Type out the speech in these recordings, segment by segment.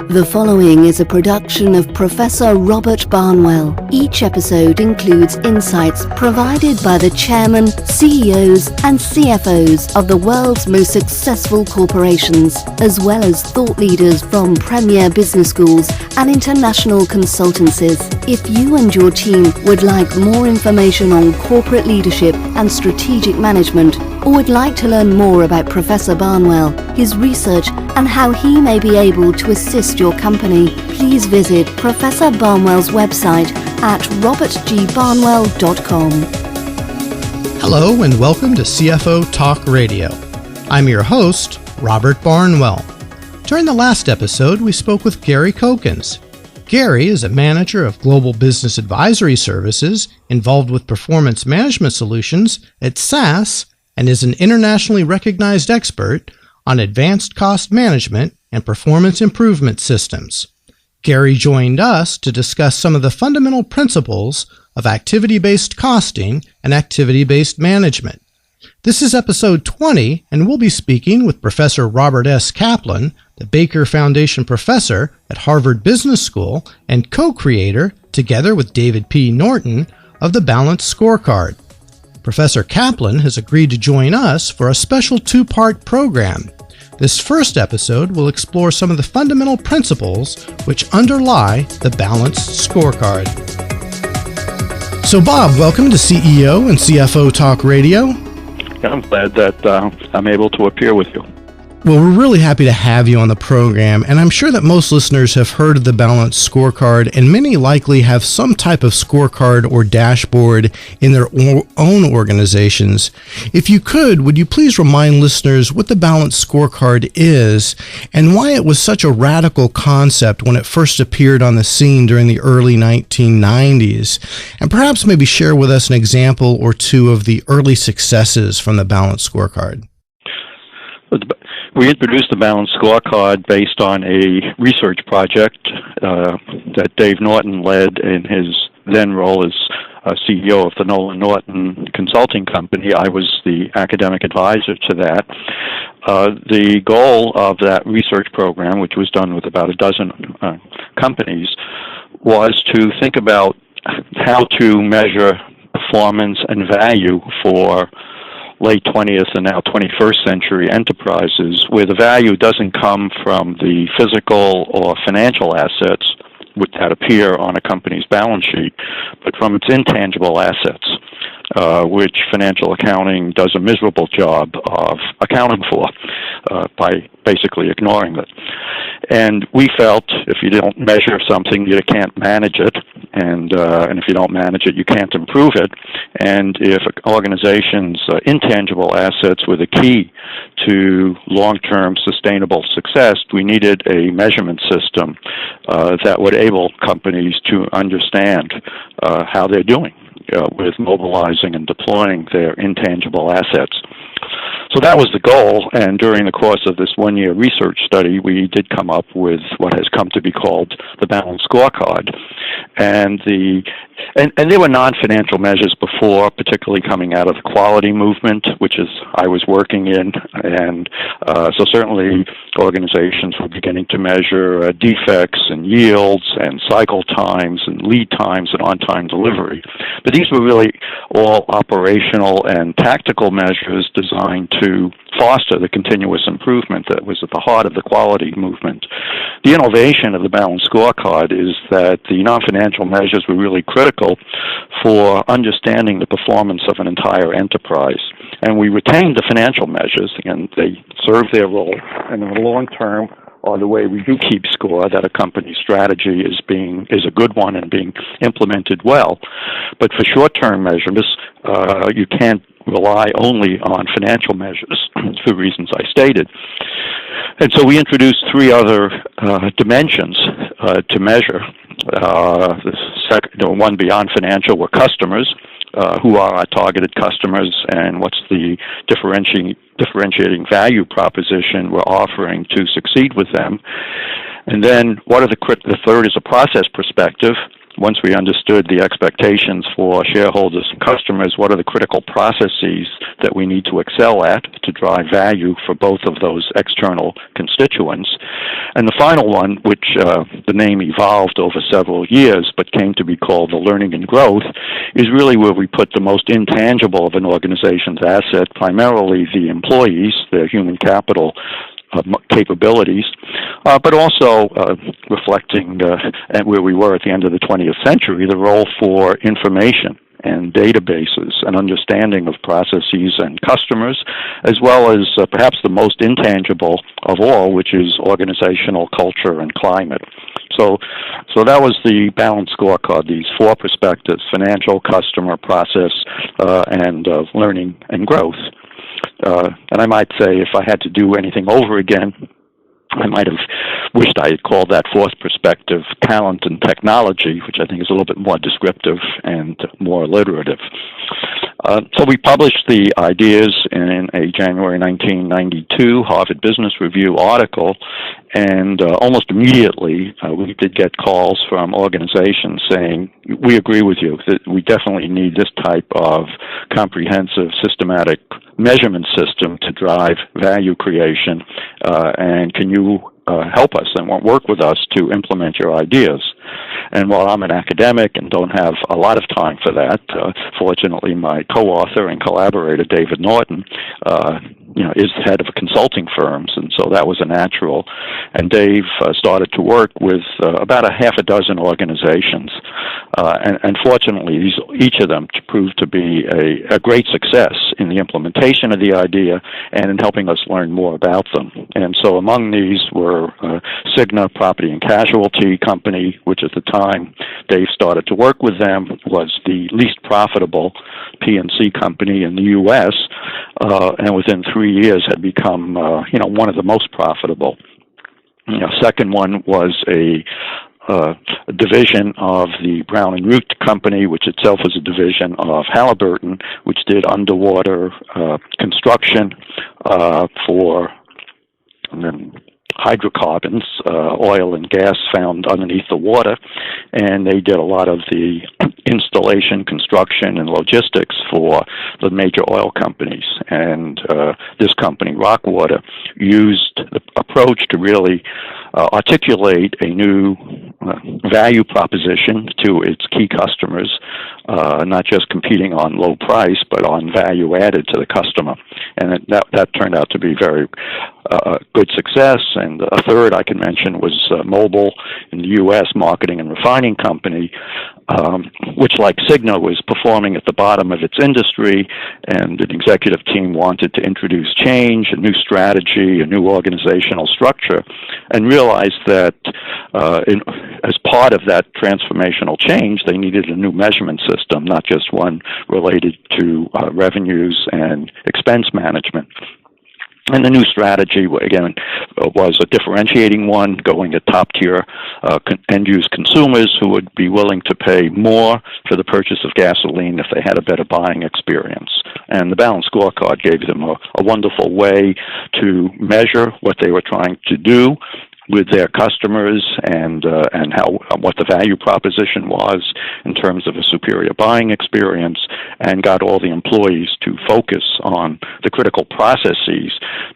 The following is a production of Professor Robert Barnwell. Each episode includes insights provided by the chairman, CEOs, and CFOs of the world's most successful corporations, as well as thought leaders from premier business schools and international consultancies. If you and your team would like more information on corporate leadership and strategic management, or would like to learn more about Professor Barnwell, his research, and how he may be able to assist your company, please visit Professor Barnwell's website at robertgbarnwell.com. Hello and welcome to CFO Talk Radio. I'm your host, Robert Barnwell. During the last episode, we spoke with Gary Kokens. Gary is a manager of global business advisory services involved with performance management solutions at SAS and is an internationally recognized expert on advanced cost management and performance improvement systems. Gary joined us to discuss some of the fundamental principles of activity-based costing and activity-based management. This is episode 20, and we'll be speaking with Professor Robert S. Kaplan, the Baker Foundation professor at Harvard Business School and co-creator, together with David P. Norton, of the Balanced Scorecard. Professor Kaplan has agreed to join us for a special two-part program. This first episode will explore some of the fundamental principles which underlie the Balanced Scorecard. So Bob, welcome to CEO and CFO Talk Radio. I'm glad that I'm able to appear with you. Well, we're really happy to have you on the program, and I'm sure that most listeners have heard of the Balanced Scorecard, and many likely have some type of scorecard or dashboard in their own organizations. If you could, would you please remind listeners what the Balanced Scorecard is and why it was such a radical concept when it first appeared on the scene during the early 1990s, and perhaps maybe share with us an example or two of the early successes from the Balanced Scorecard. We introduced the Balanced Scorecard based on a research project that Dave Norton led in his then role as CEO of the Mobil and Norton consulting company. I was the academic advisor to that. The goal of that research program, which was done with about a dozen companies, was to think about how to measure performance and value for late 20th and now 21st century enterprises, where the value doesn't come from the physical or financial assets that appear on a company's balance sheet, but from its intangible assets, which financial accounting does a miserable job of accounting for by basically ignoring it. And we felt if you don't measure something, you can't manage it, and if you don't manage it, you can't improve it. And if an organization's intangible assets were the key to long-term sustainable success, we needed a measurement system that would enable companies to understand how they're doing with mobilizing and deploying their intangible assets. So that was the goal, and during the course of this one-year research study, we did come up with what has come to be called the Balanced Scorecard. And there were non-financial measures before, particularly coming out of the quality movement, which is I was working in, and so certainly organizations were beginning to measure defects and yields and cycle times and lead times and on-time delivery. But these were really all operational and tactical measures designed to foster the continuous improvement that was at the heart of the quality movement. The innovation of the Balanced Scorecard is that the non-financial measures were really critical for understanding the performance of an entire enterprise. And we retained the financial measures, and they serve their role, and in the long term, or the way we do keep score that a company's strategy is a good one and being implemented well. But for short-term measurements, you can't rely only on financial measures for reasons I stated. And so we introduced three other dimensions to measure. The second, one beyond financial, were customers. Who are our targeted customers, and what's the differentiating value proposition we're offering to succeed with them? And then the third is a process perspective. once we understood the expectations for shareholders and customers, what are the critical processes that we need to excel at to drive value for both of those external constituents. And the final one, which the name evolved over several years but came to be called the learning and growth, is really where we put the most intangible of an organization's asset, primarily the employees, their human capital capabilities, but also reflecting where we were at the end of the 20th century, the role for information and databases and understanding of processes and customers, as well as perhaps the most intangible of all, which is organizational culture and climate. So that was the Balanced Scorecard, these four perspectives: financial, customer, process, and learning and growth. And I might say, if I had to do anything over again, I might have wished I had called that fourth perspective talent and technology, which I think is a little bit more descriptive and more alliterative. So we published the ideas in a January 1992 Harvard Business Review article, and almost immediately we did get calls from organizations saying, we agree with you, that we definitely need this type of comprehensive, systematic measurement system to drive value creation, and can you help us and work with us to implement your ideas? And while I'm an academic and don't have a lot of time for that, fortunately my co-author and collaborator, David Norton, is head of consulting firms, and so that was a natural. And Dave started to work with about a half a dozen organizations, and fortunately, each of them proved to be a great success in the implementation of the idea and in helping us learn more about them. And so among these were Cigna Property and Casualty Company, which at the time Dave started to work with them was the least profitable P&C company in the U.S., and within 3 years had become one of the most profitable. Second one was a division of the Brown and Root Company, which itself was a division of Halliburton, which did underwater construction for hydrocarbons, oil and gas found underneath the water, and they did a lot of the installation, construction, and logistics for the major oil companies. And this company, Rockwater, used the approach to really articulate a new value proposition to its key customers, not just competing on low price, but on value added to the customer. And that turned out to be very good success. And a third I can mention was Mobil in the U.S. Marketing and Refining Company, which, like Cigna, was performing at the bottom of its industry, and the executive team wanted to introduce change, a new strategy, a new organizational structure, and realized that as part of that transformational change, they needed a new measurement system, not just one related to revenues and expense management. And the new strategy, again, was a differentiating one, going at top-tier end-use consumers who would be willing to pay more for the purchase of gasoline if they had a better buying experience. And the Balanced Scorecard gave them a wonderful way to measure what they were trying to do with their customers and what the value proposition was in terms of a superior buying experience, and got all the employees to focus on the critical processes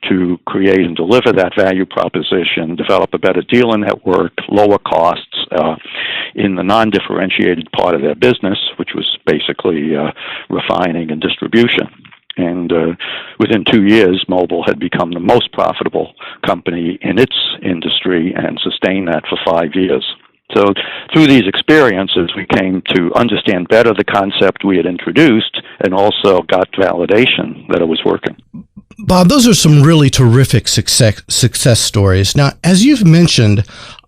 to create and deliver that value proposition, develop a better dealer network, lower costs in the non-differentiated part of their business, which was basically refining and distribution. And within 2 years, Mobil had become the most profitable company in its industry and sustained that for 5 years. So through these experiences, we came to understand better the concept we had introduced and also got validation that it was working. Bob, those are some really terrific success stories. Now, as you've mentioned,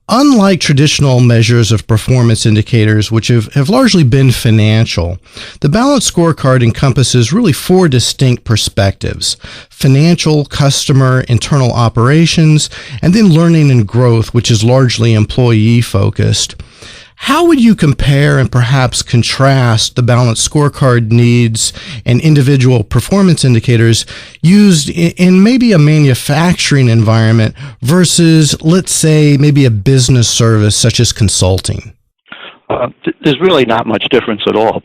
unlike traditional measures of performance indicators, which have largely been financial, the Balanced Scorecard encompasses really 4 distinct perspectives: financial, customer, internal operations, and then learning and growth, which is largely employee-focused. How would you compare and perhaps contrast the Balanced Scorecard needs and individual performance indicators used in maybe a manufacturing environment versus, let's say, maybe a business service such as consulting? There's really not much difference at all.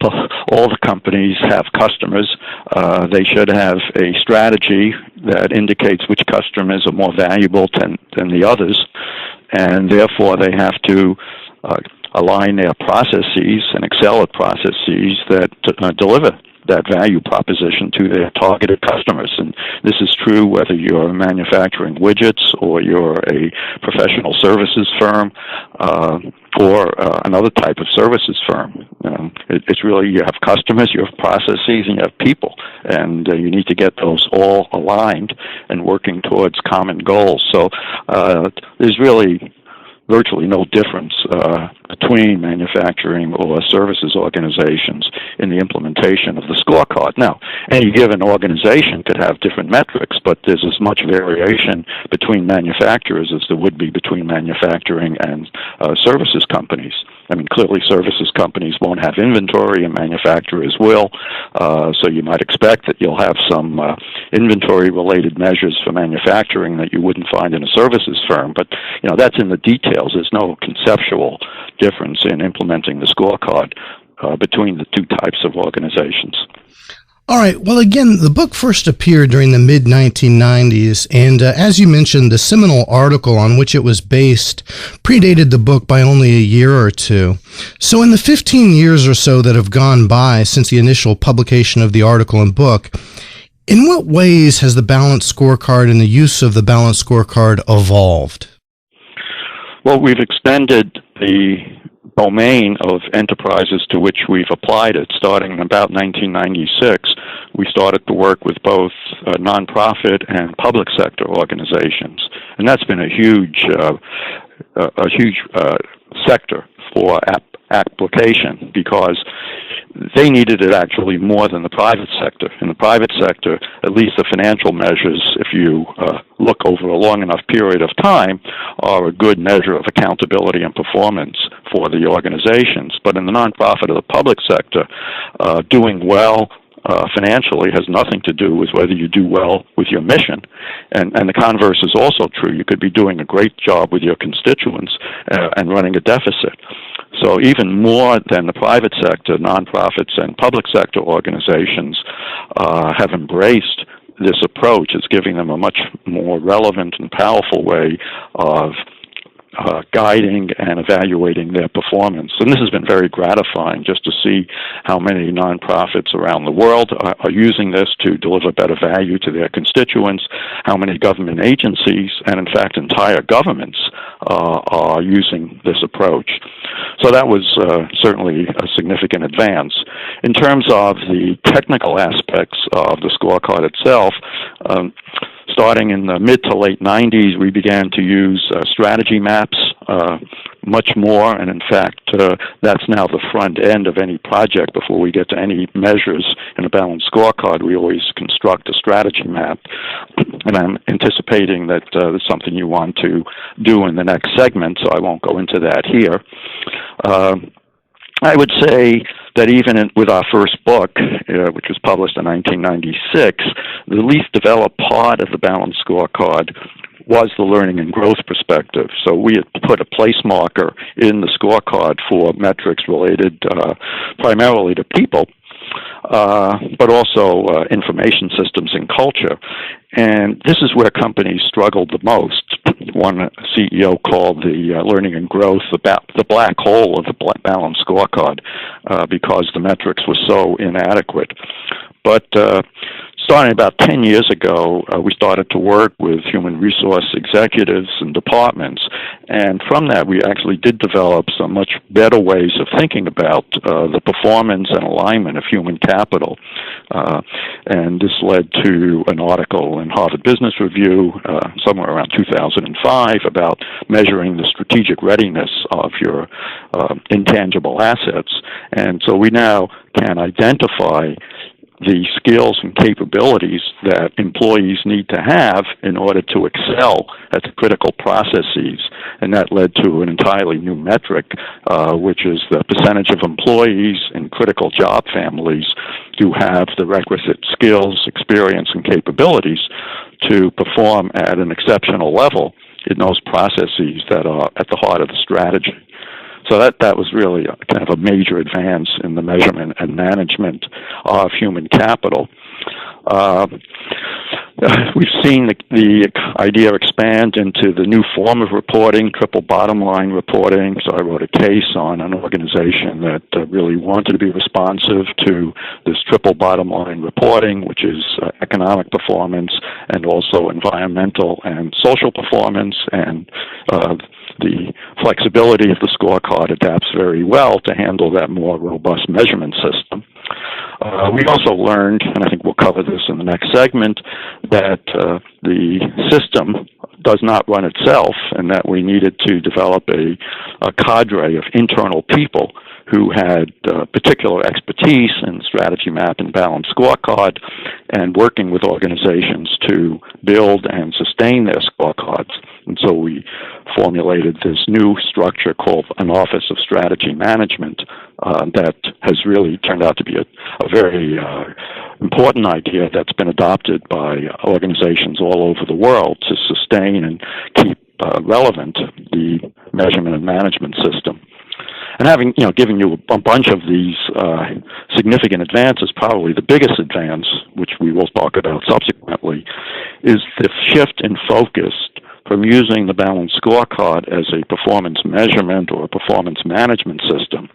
All the companies have customers. They should have a strategy that indicates which customers are more valuable than the others, and therefore they have to align their processes and excel at processes that deliver that value proposition to their targeted customers. And this is true whether you're manufacturing widgets or you're a professional services firm or another type of services firm. It's really, you have customers, you have processes, and you have people. And you need to get those all aligned and working towards common goals. So there's really virtually no difference between manufacturing or services organizations in the implementation of the scorecard. Now, any given organization could have different metrics, but there's as much variation between manufacturers as there would be between manufacturing and services companies. I mean, clearly services companies won't have inventory and manufacturers will, so you might expect that you'll have some inventory-related measures for manufacturing that you wouldn't find in a services firm, but that's in the details. There's no conceptual difference in implementing the scorecard between the two types of organizations. All right. Well, again, the book first appeared during the mid-1990s, and as you mentioned, the seminal article on which it was based predated the book by only a year or two. So in the 15 years or so that have gone by since the initial publication of the article and book, in what ways has the Balanced Scorecard and the use of the Balanced Scorecard evolved? Well, we've extended the domain of enterprises to which we've applied it. Starting in about 1996, we started to work with both nonprofit and public sector organizations, and that's been a huge sector for application because they needed it actually more than the private sector. In the private sector, at least the financial measures, if you look over a long enough period of time, are a good measure of accountability and performance for the organizations. But in the nonprofit or the public sector, doing well financially has nothing to do with whether you do well with your mission. And the converse is also true. You could be doing a great job with your constituents and running a deficit. So even more than the private sector, nonprofits and public sector organizations have embraced this approach. It's giving them a much more relevant and powerful way of guiding and evaluating their performance. And this has been very gratifying just to see how many nonprofits around the world are using this to deliver better value to their constituents, how many government agencies, and in fact entire governments, are using this approach. So that was certainly a significant advance. In terms of the technical aspects of the scorecard itself, starting in the mid to late 90s, we began to use strategy maps much more, and in fact, that's now the front end of any project. Before we get to any measures in a balanced scorecard, we always construct a strategy map, and I'm anticipating that that's something you want to do in the next segment, so I won't go into that here. I would say that even with our first book, which was published in 1996, the least developed part of the Balanced Scorecard was the learning and growth perspective. So we had put a place marker in the scorecard for metrics related primarily to people, but also information systems and culture. And this is where companies struggled the most. One CEO called the learning and growth the black hole of the Balanced Scorecard because the metrics were so inadequate. But starting about 10 years ago, we started to work with human resource executives and departments, and from that we actually did develop some much better ways of thinking about the performance and alignment of human capital. And this led to an article in Harvard Business Review somewhere around 2005 about measuring the strategic readiness of your intangible assets. And so we now can identify the skills and capabilities that employees need to have in order to excel at the critical processes. And that led to an entirely new metric, which is the percentage of employees in critical job families who have the requisite skills, experience, and capabilities to perform at an exceptional level in those processes that are at the heart of the strategy. So that was really kind of a major advance in the measurement and management of human capital. We've seen the idea expand into the new form of reporting, triple bottom line reporting. So I wrote a case on an organization that really wanted to be responsive to this triple bottom line reporting, which is economic performance and also environmental and social performance. And the flexibility of the scorecard adapts very well to handle that more robust measurement system. We also learned, and I think we'll cover this in the next segment, that the system does not run itself, and that we needed to develop a cadre of internal people who had particular expertise in strategy map and balanced scorecard, and working with organizations to build and sustain their scorecards. And so we formulated this new structure called an Office of Strategy Management that has really turned out to be a very important idea that's been adopted by organizations all over the world to sustain and keep relevant the measurement and management system. And having, given you a bunch of these significant advances, probably the biggest advance, which we will talk about subsequently, is the shift in focus from using the balanced scorecard as a performance measurement or a performance management system,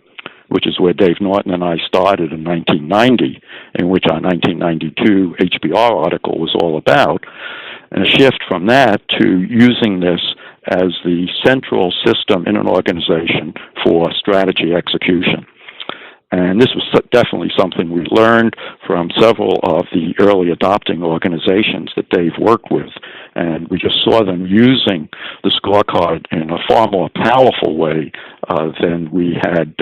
which is where Dave Norton and I started in 1990, in which our 1992 HBR article was all about, and a shift from that to using this as the central system in an organization for strategy execution. And this was definitely something we learned from several of the early adopting organizations that Dave worked with. And we just saw them using the scorecard in a far more powerful way than we had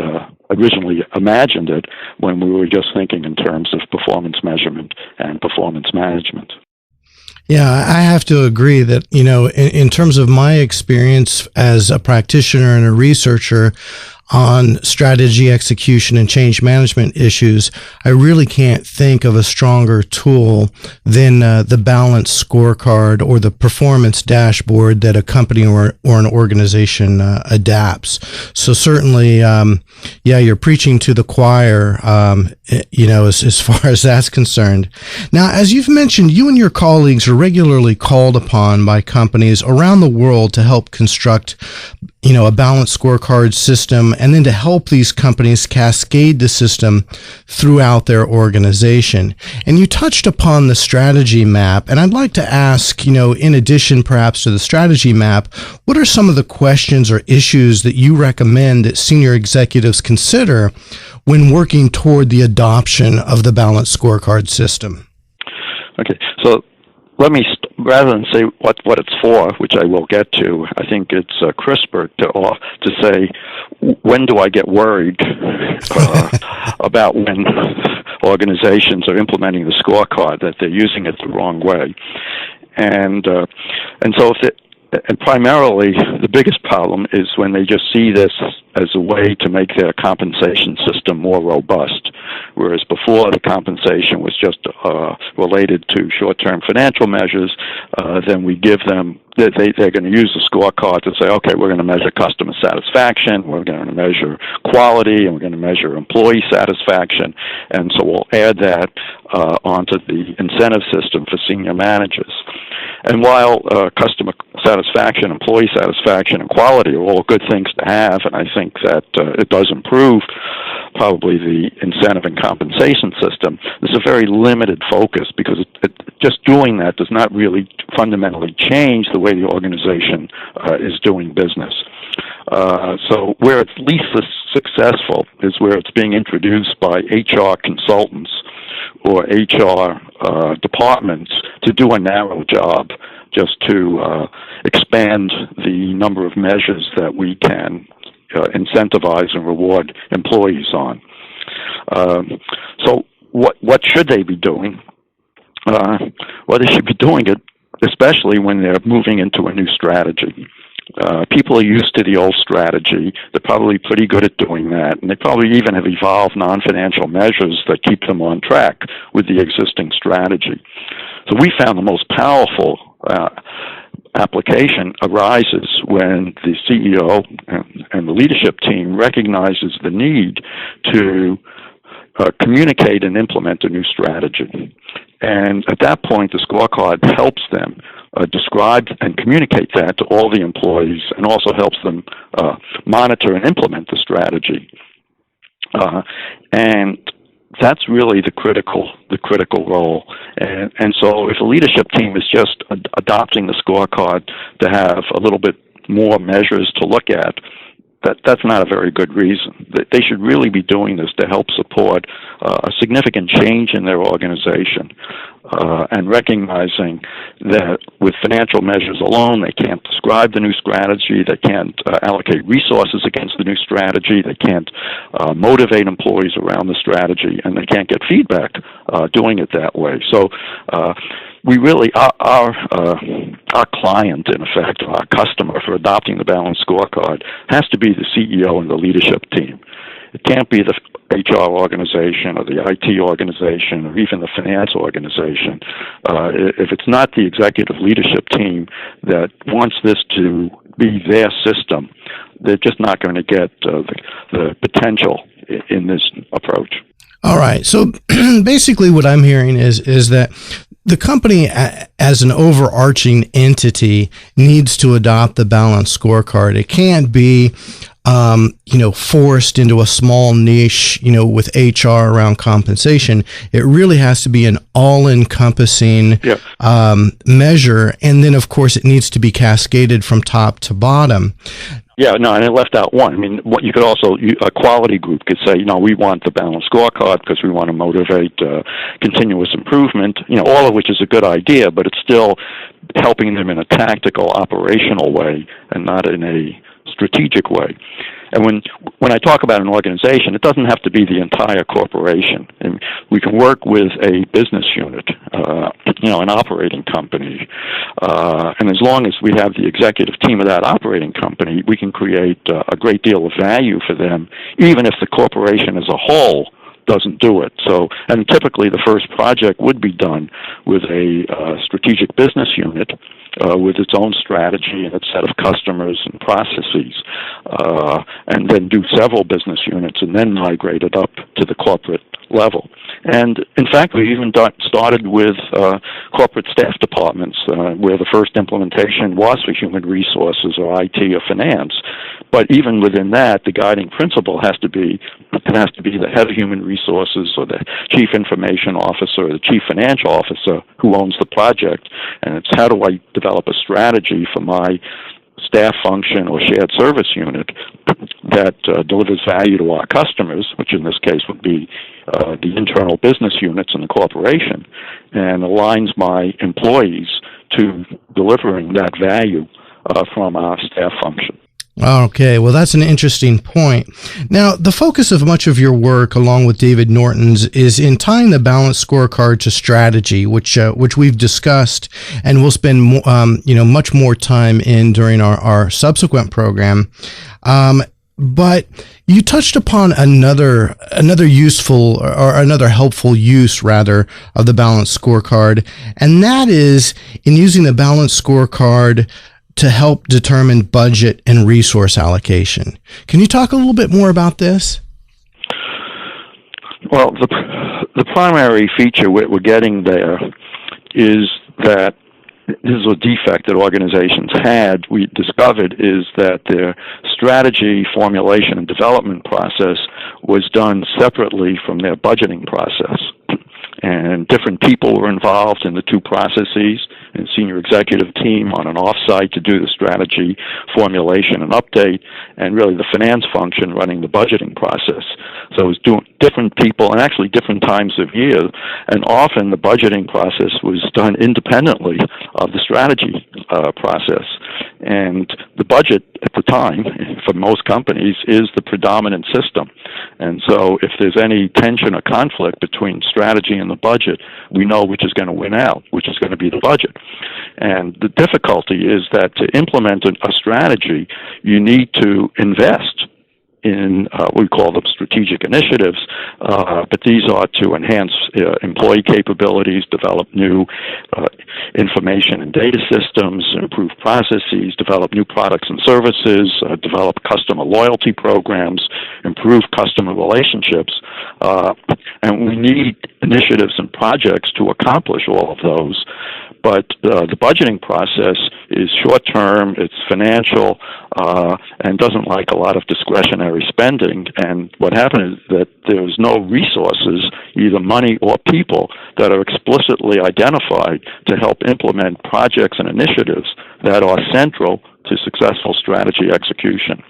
originally imagined it when we were just thinking in terms of performance measurement and performance management. Yeah, I have to agree that, in terms of my experience as a practitioner and a researcher on strategy execution and change management issues, I really can't think of a stronger tool than the balanced scorecard or the performance dashboard that a company or an organization adapts. So certainly, you're preaching to the choir, as far as that's concerned. Now, as you've mentioned, you and your colleagues are regularly called upon by companies around the world to help construct a balanced scorecard system, and then to help these companies cascade the system throughout their organization. And you touched upon the strategy map, and I'd like to ask, in addition perhaps to the strategy map, what are some of the questions or issues that you recommend that senior executives consider when working toward the adoption of the balanced scorecard system? Okay, so let me, rather than say what it's for, which I will get to, I think it's crisper to say, when do I get worried about when organizations are implementing the scorecard, that they're using it the wrong way. And so and primarily, the biggest problem is when they just see this as a way to make their compensation system more robust, whereas before the compensation was just related to short-term financial measures. Then we give them, they're going to use the scorecard to say, okay, we're going to measure customer satisfaction, we're going to measure quality, and we're going to measure employee satisfaction, and so we'll add that onto the incentive system for senior managers. And while customer satisfaction, employee satisfaction, and quality are all good things to have, and I think that it does improve probably the incentive and compensation system, there's a very limited focus, because just doing that does not really fundamentally change the way the organization is doing business. So where it's least successful is where it's being introduced by HR consultants or HR departments to do a narrow job, just to expand the number of measures that we can incentivize and reward employees on. So what should they be doing? Well, they should be doing it, especially when they're moving into a new strategy. People are used to the old strategy. They're probably pretty good at doing that, and they probably even have evolved non-financial measures that keep them on track with the existing strategy. So we found the most powerful application arises when the CEO and the leadership team recognizes the need to communicate and implement a new strategy. And at that point, the scorecard helps them describe and communicate that to all the employees, and also helps them monitor and implement the strategy. And that's really the critical role. And so if a leadership team is just adopting the scorecard to have a little bit more measures to look at, that's not a very good reason. They should really be doing this to help support a significant change in their organization, and recognizing that with financial measures alone, they can't describe the new strategy, they can't allocate resources against the new strategy, they can't motivate employees around the strategy, and they can't get feedback doing it that way. So we really, our client, in effect, our customer for adopting the Balanced Scorecard has to be the CEO and the leadership team. It can't be the HR organization or the IT organization or even the finance organization. If it's not the executive leadership team that wants this to be their system, they're just not going to get the potential in this approach. All right. So basically what I'm hearing is that the company as an overarching entity needs to adopt the Balanced Scorecard. It can't be, forced into a small niche, with HR around compensation. It really has to be an all-encompassing measure. And then, of course, it needs to be cascaded from top to bottom. Yeah, no, and it left out one. I mean, what you could also, a quality group could say, we want the Balanced Scorecard because we want to motivate continuous improvement, all of which is a good idea, but it's still helping them in a tactical, operational way and not in a strategic way. And when I talk about an organization, it doesn't have to be the entire corporation. And we can work with a business unit, an operating company. And as long as we have the executive team of that operating company, we can create a great deal of value for them, even if the corporation as a whole doesn't do it. So, and typically the first project would be done with a strategic business unit with its own strategy and its set of customers and processes, and then do several business units and then migrate it up to the corporate level. And in fact, we even started with corporate staff departments, where the first implementation was for human resources or IT or finance. But even within that, the guiding principle has to be the head of human resources or the chief information officer or the chief financial officer who owns the project. And it's, how do I develop a strategy for my staff function or shared service unit that delivers value to our customers, which in this case would be the internal business units in the corporation, and aligns my employees to delivering that value from our staff function. Okay, well, that's an interesting point. Now, the focus of much of your work, along with David Norton's, is in tying the Balanced Scorecard to strategy, which we've discussed, and we'll spend much more time in during our subsequent program. But you touched upon another useful or another helpful use, rather, of the Balanced Scorecard, and that is in using the Balanced Scorecard to help determine budget and resource allocation. Can you talk a little bit more about this? Well, the primary feature we're getting there is that this is a defect that organizations had. We discovered is that their strategy formulation and development process was done separately from their budgeting process. And different people were involved in the two processes, and senior executive team on an offsite to do the strategy formulation and update, and really the finance function running the budgeting process. So it was doing different people and actually different times of year, and often the budgeting process was done independently of the strategy process. And the budget at the time, for most companies, is the predominant system. And so if there's any tension or conflict between strategy and the budget, we know which is going to win out, which is going to be the budget. And the difficulty is that to implement a strategy, you need to invest in, we call them strategic initiatives, but these are to enhance employee capabilities, develop new information and data systems, improve processes, develop new products and services, develop customer loyalty programs, improve customer relationships. And we need initiatives and projects to accomplish all of those. But the budgeting process is short-term, it's financial, and doesn't like a lot of discretionary spending. And what happened is that there's no resources, either money or people, that are explicitly identified to help implement projects and initiatives that are central to successful strategy execution.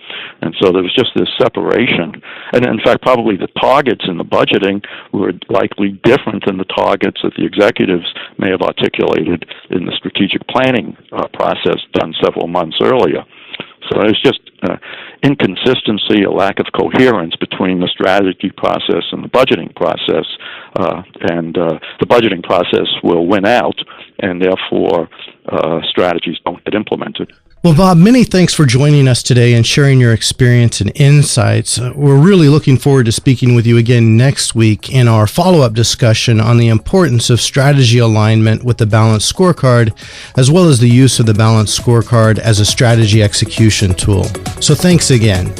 And so there was just this separation. And in fact, probably the targets in the budgeting were likely different than the targets that the executives may have articulated in the strategic planning process done several months earlier. So there's just inconsistency, a lack of coherence between the strategy process and the budgeting process, and the budgeting process will win out, and therefore strategies don't get implemented. Well, Bob, many thanks for joining us today and sharing your experience and insights. We're really looking forward to speaking with you again next week in our follow-up discussion on the importance of strategy alignment with the Balanced Scorecard, as well as the use of the Balanced Scorecard as a strategy execution tool. So thanks again.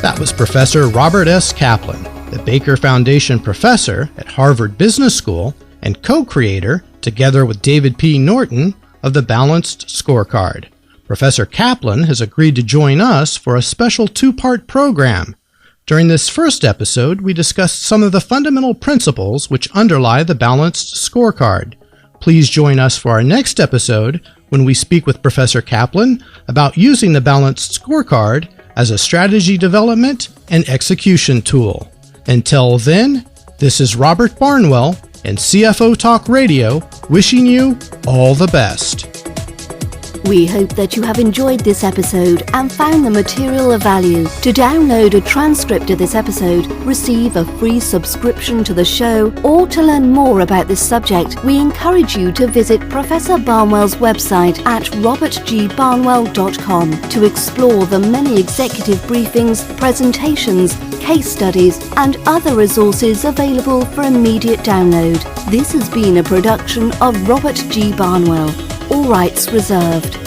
That was Professor Robert S. Kaplan, the Baker Foundation Professor at Harvard Business School and co-creator, together with David P. Norton, of the Balanced Scorecard. Professor Kaplan has agreed to join us for a special two-part program. During this first episode, we discussed some of the fundamental principles which underlie the Balanced Scorecard. Please join us for our next episode when we speak with Professor Kaplan about using the Balanced Scorecard as a strategy development and execution tool. Until then, this is Robert Barnwell and CFO Talk Radio wishing you all the best. We hope that you have enjoyed this episode and found the material of value. To download a transcript of this episode, receive a free subscription to the show, or to learn more about this subject, we encourage you to visit Professor Barnwell's website at robertgbarnwell.com to explore the many executive briefings, presentations, case studies, and other resources available for immediate download. This has been a production of Robert G. Barnwell. All rights reserved.